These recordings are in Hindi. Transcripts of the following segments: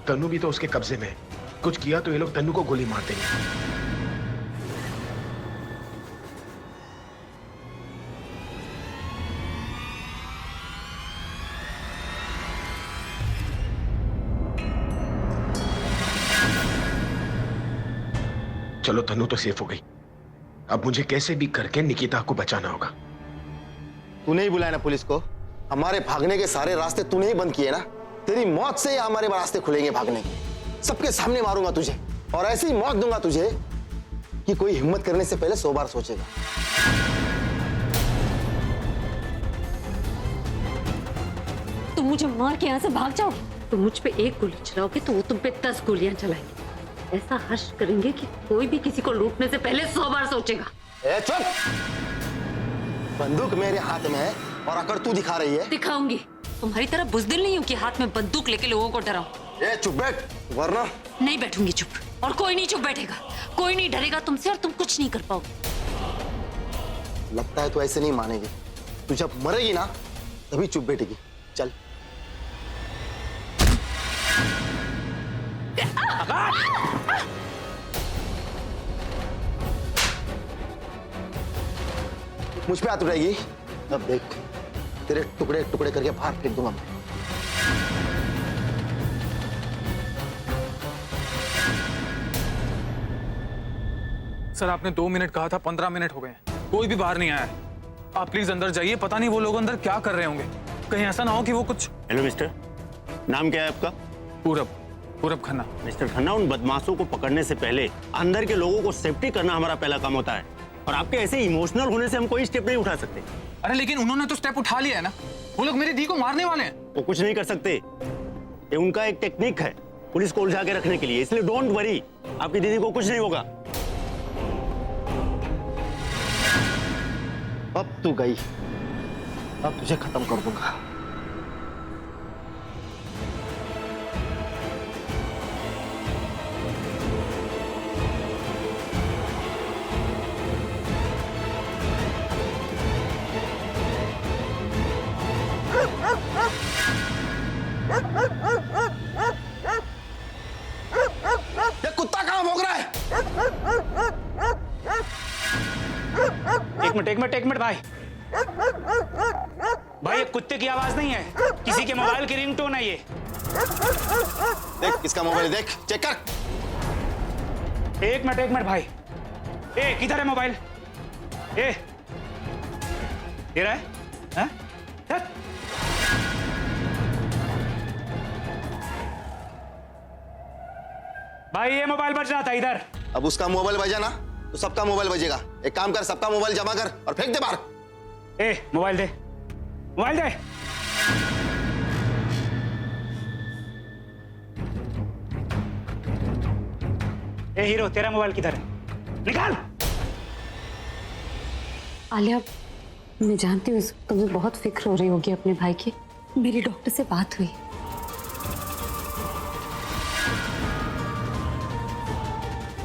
तन्नू भी तो उसके कब्जे में है। कुछ किया तो ये लोग तन्नू को गोली मार देंगे। चलो तन्नू तो सेफ हो गई, अब मुझे कैसे भी करके निकिता को बचाना होगा। तूने ही बुलाया ना पुलिस को? हमारे भागने के सारे रास्ते तूने ही बंद किए ना। तेरी मौत से ही हमारे रास्ते खुलेंगे भागने के। सबके सामने मारूंगा तुझे और ऐसी ही मौत दूंगा तुझे कि कोई हिम्मत करने से पहले 100 बार सोचेगा। तुम मुझे मार के यहाँ से भाग जाओगे? तुम मुझ पे एक गोली चलाओगे तो वो तुम पे 10 गोलियां चलाएंगे। ऐसा हर्ष करेंगे कि कोई भी किसी को लूटने से पहले 100 बार सोचेगा। ए चुप! बंदूक मेरे हाथ में है और अगर तू दिखा रही है। दिखाऊंगी। तुम्हारी तरह बुज़दिल नहीं हूँ कि हाथ में बंदूक लेके लोगों को डराऊं। ए चुप बैठ, वरना नहीं बैठूंगी चुप, और कोई नहीं चुप बैठेगा। कोई नहीं डरेगा तुमसे और तुम कुछ नहीं कर पाओगे। लगता है तू ऐसे नहीं मानेगी। तू जब मरेगी ना तभी चुप बैठेगी। चल। मुझ पे हाथ उठाएगी, अब देख तेरे टुकड़े टुकड़े करके बाहर फेंक दूंगा मैं। सर आपने 2 मिनट कहा था, 15 मिनट हो गए, कोई भी बाहर नहीं आया है। आप प्लीज अंदर जाइए, पता नहीं वो लोग अंदर क्या कर रहे होंगे। कहीं ऐसा ना हो कि वो कुछ। हेलो मिस्टर, नाम क्या है आपका? पूरब खन्ना। मिस्टर खन्ना, उन बदमाशों को पकड़ने से पहले अंदर के लोगों को सेफ्टी करना हमारा पहला काम होता है, और आपके ऐसे इमोशनल होने से हम कोई स्टेप नहीं उठा सकते। अरे लेकिन उन्होंने तो स्टेप उठा लिया है ना, वो लोग मेरी दी को मारने वाले हैं। वो कुछ नहीं कर सकते, ये उनका एक टेक्निक है पुलिस को उलझा के रखने के लिए, इसलिए डोंट वरी, आपकी दीदी को कुछ नहीं होगा। अब तू गई, अब तुझे खत्म कर दूंगा। ये कुत्ता कहां भौंक रहा है? एक मिनट भाई, ये कुत्ते की आवाज नहीं है, किसी के मोबाइल की रिंगटोन है ये। देख किसका मोबाइल, देख चेक कर। एक मिनट भाई, ए किधर है मोबाइल? ए ये रहा है? हाँ? भाई ये मोबाइल बज रहा था इधर। अब उसका मोबाइल बजा ना तो सबका मोबाइल बजेगा। एक काम कर, सबका मोबाइल जमा कर और फेंक दे बाहर। ए मोबाइल दे, मोबाइल दे। ए हीरो, तेरा मोबाइल किधर है? निकाल। आलिया, मैं जानती हूँ तुम्हें बहुत फिक्र हो रही होगी अपने भाई की। मेरी डॉक्टर से बात हुई,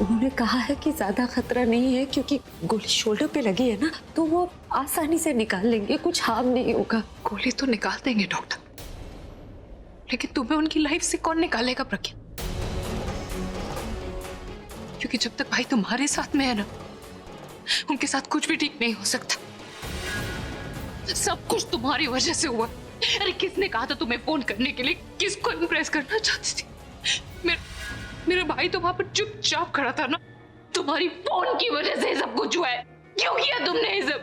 उन्होंने कहा है कि ज्यादा खतरा नहीं है, क्योंकि गोली शोल्डर पे लगी है ना, तो वो आसानी से निकाल लेंगे, कुछ हार्म नहीं होगा। गोली तो निकाल देंगे डॉक्टर, लेकिन तुम्हें उनकी लाइफ से कौन निकालेगा प्रज्ञा? क्योंकि जब तक भाई तुम्हारे साथ में है ना, उनके साथ कुछ भी ठीक नहीं हो सकता। सब कुछ तुम्हारी वजह से हुआ। अरे किसने कहा था तुम्हें फोन करने के लिए? किसको इम्प्रेस करना चाहती थी? मेरा भाई तो वहां पर चुपचाप खड़ा था ना। तुम्हारी फोन की वजह से सब कुछ हुआ है। क्यों किया तुमने ये सब?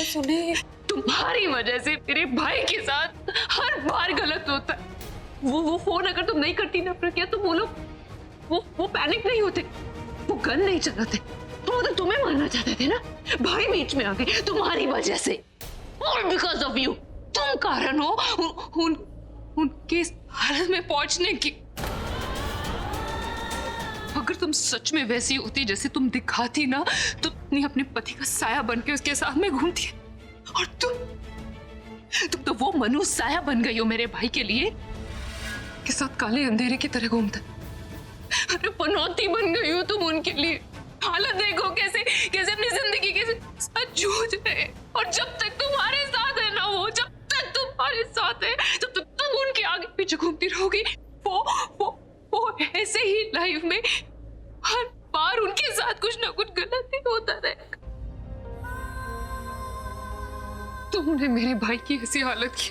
सुने, तुम्हारी वजह से मेरे भाई के साथ हर बार गलत होता है। वो फोन अगर तुम नहीं करती ना प्रज्ञा, तो वो लोग वो पैनिक नहीं होते, वो गन नहीं चलाते, तो वो तो तुम्हें मारना चाहते थे ना। भाई बीच में आ गए तुम्हारी वजह से, और बिकॉज ऑफ यू। तुम कारण हो उनके हालत में पहुंचने की। अगर तुम सच में वैसी होती जैसे तुम दिखाती ना, तो तुम अपने पति का साया बन के उसके साथ में घूमती। और तुम तो वो मनु साया बन गई हो मेरे भाई के लिए, के साथ काले अंधेरे की तरह घूमता। अरे पनौती बन गई हो तुम उनके लिए। हालत देखो कैसे कैसे अपनी जिंदगी के साथ जूझ रहे। और जब तक तुम्हारे साथ है ना, वो जब तक तुम्हारे साथ है, जब तक तुम उनके आगे पीछे घूमती रहोगी, वो ऐसे ही लाइफ में हर बार उनके साथ कुछ ना कुछ गलत ही होता रहेगा। तुमने मेरे भाई की ऐसी हालत की,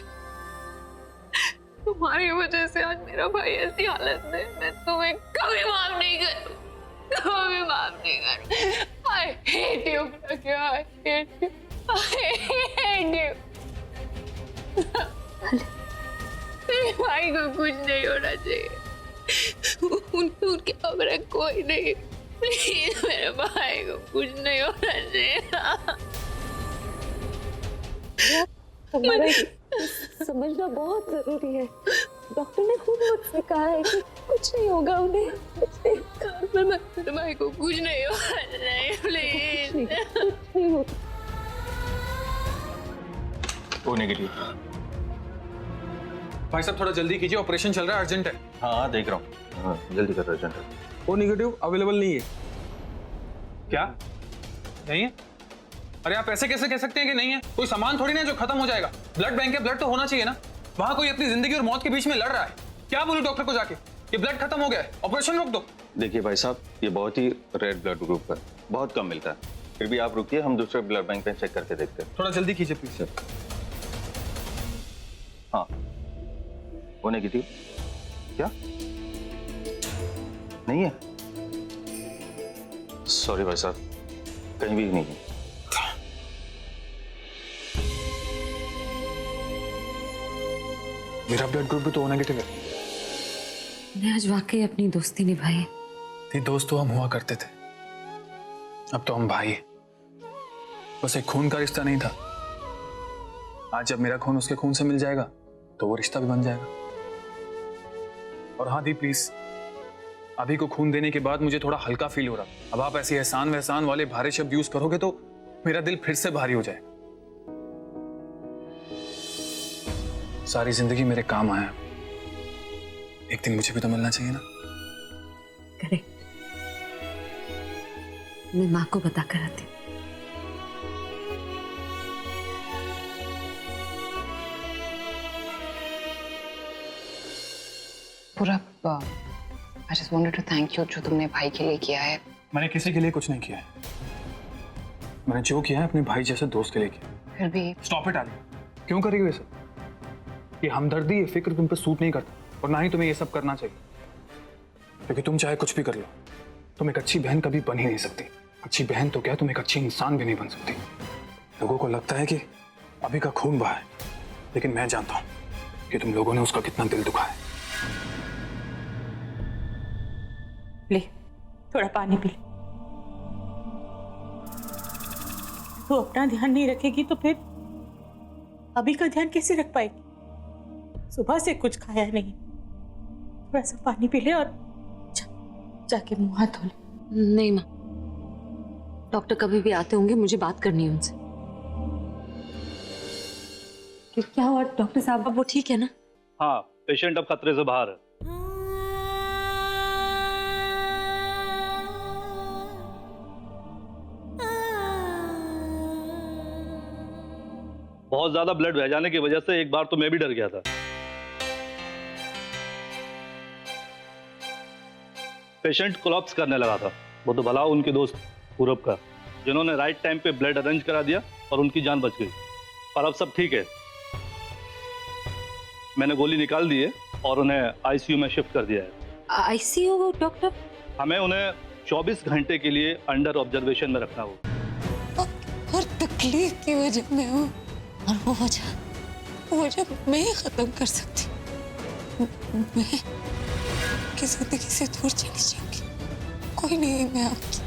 तुम्हारी वजह से आज मेरा भाई ऐसी हालत में, मैं तुम्हें कभी माफ नहीं करूं, कभी माफ नहीं करूं। I hate you, Pragya, I hate you, I hate you। मेरे भाई को कुछ नहीं होना चाहिए, उनके अगर कोई नहीं, प्लीज मेरे भाई को कुछ नहीं होना चाहिए। हमारा समझना बहुत जरूरी है। डॉक्टर ने खुद मुझसे कहा है कि कुछ नहीं होगा उन्हें, कुछ नहीं। मेरे भाई को कुछ नहीं होना चाहिए, प्लीज। कुछ नहीं होगा। O negative. भाई साहब थोड़ा जल्दी कीजिए, ऑपरेशन चल रहा है, अर्जेंट है। हाँ देख रहा हूँ, हाँ जल्दी कर अर्जेंट है। ओ नेगेटिव अवेलेबल नहीं है। क्या नहीं है? अरे आप ऐसे कैसे कह सकते हैं कि नहीं है? कोई सामान थोड़ी ना है जो खत्म हो जाएगा। ब्लड बैंक है, ब्लड तो होना चाहिए ना। वहां कोई अपनी जिंदगी और मौत के बीच में लड़ रहा है। क्या बोलूं डॉक्टर को जाके कि ब्लड खत्म हो गया है, ऑपरेशन रोक दो। देखिए भाई साहब, ये बहुत ही रेड ब्लड ग्रुप है, बहुत कम मिलता है। फिर भी आप रुकिए, हम दूसरे ब्लड बैंक पे चेक करके देखते हैं। थोड़ा जल्दी कीजिए प्लीज सर। हाँ वो नेगेटिव। क्या नहीं है? सॉरी भाई साहब, कहीं भी नहीं है। मेरा ब्लड ग्रुप भी तो नेगेटिव है। मैं आज वाकई अपनी दोस्ती निभाई। थी दोस्त तो हम हुआ करते थे, अब तो हम भाई हैं। बस एक खून का रिश्ता नहीं था। आज जब मेरा खून उसके खून से मिल जाएगा तो वो रिश्ता भी बन जाएगा। और हाँ दी प्लीज, अभी को खून देने के बाद मुझे थोड़ा हल्का फील हो रहा। अब आप ऐसे एहसान वहसान वाले भारी शब्द यूज करोगे तो मेरा दिल फिर से भारी हो जाए। सारी जिंदगी मेरे काम आया, एक दिन मुझे भी तो मिलना चाहिए ना। करेक्ट। मैं माँ को बता कर आती हूँ। पूरा I just wanted to thank you जो तुमने भाई के लिए किया है। मैंने किसी के लिए कुछ नहीं किया है। मैंने जो किया है अपने भाई जैसे दोस्त के लिए किया। फिर भी स्टॉप इट आलिया, क्यों कर रही हो ये सब? ये हमदर्दी, ये फिक्र तुम पे सूट नहीं करता और ना ही तुम्हें ये सब करना चाहिए। क्योंकि तुम चाहे कुछ भी कर लो, तुम एक अच्छी बहन कभी बन ही नहीं सकती। अच्छी बहन तो क्या, तुम एक अच्छी इंसान भी नहीं बन सकती। लोगों को लगता है कि अभी का खून बहा है, लेकिन मैं जानता हूं कि तुम लोगों ने उसका कितना दिल दुखा है। ले थोड़ा पानी पी ले। तू अपना ध्यान नहीं रखेगी तो फिर अभी का ध्यान कैसे रख पाएगी? सुबह से कुछ खाया नहीं। थोड़ा सा पानी पी ले और जाके मुंह हाथ धो ले। नहीं माँ, डॉक्टर कभी भी आते होंगे, मुझे बात करनी है उनसे। क्या हुआ डॉक्टर साहब, अब वो ठीक है ना? हाँ, पेशेंट अब खतरे से बाहर है। बहुत ज्यादा ब्लड बह जाने की वजह से एक बार तो मैं भी डर गया था। पेशेंट कोलैप्स करने लगा था। वो तो भला उनके दोस्त पूरब का, जिन्होंने राइट टाइम पे ब्लड अरेंज करा दिया और उनकी जान बच गई। और अब सब ठीक है। मैंने गोली निकाल दी है और उन्हें आईसीयू में शिफ्ट कर दिया है। ICU doctor? हमें उन्हें 24 घंटे के लिए अंडर ऑब्जर्वेशन में रखना होगा। और तकलीफ की वजह में हूँ, और वो वजह मैं ही खत्म कर सकती। मैं किसी से दूर चली जाऊंगी। कोई नहीं है मैं आपकी।